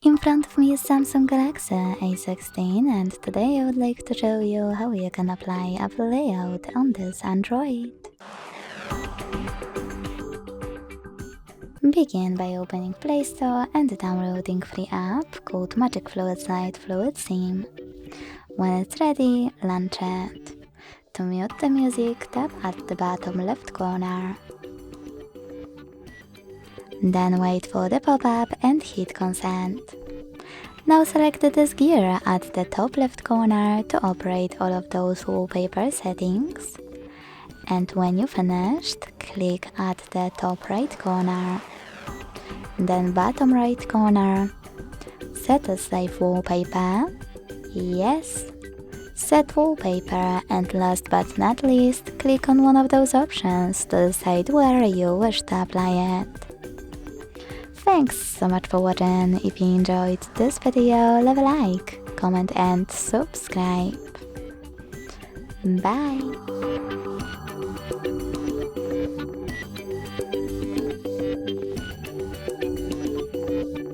In front of me is Samsung Galaxy A16 and today I would like to show you how you can apply Apple layout on this Android. Begin by opening Play Store and downloading free app called Magic Fluid Slide Fluid Theme. When it's ready, launch it. To mute the music, tap at the bottom left corner. Then wait for the pop-up and hit consent. Now select this gear at the top left corner to operate all of those wallpaper settings. And when you finished, click at the top right corner. Then bottom right corner. Set a save wallpaper. Yes. Set wallpaper, and last but not least, click on one of those options to decide where you wish to apply it. Thanks so much for watching. If you enjoyed this video, leave a like, comment and subscribe. Bye!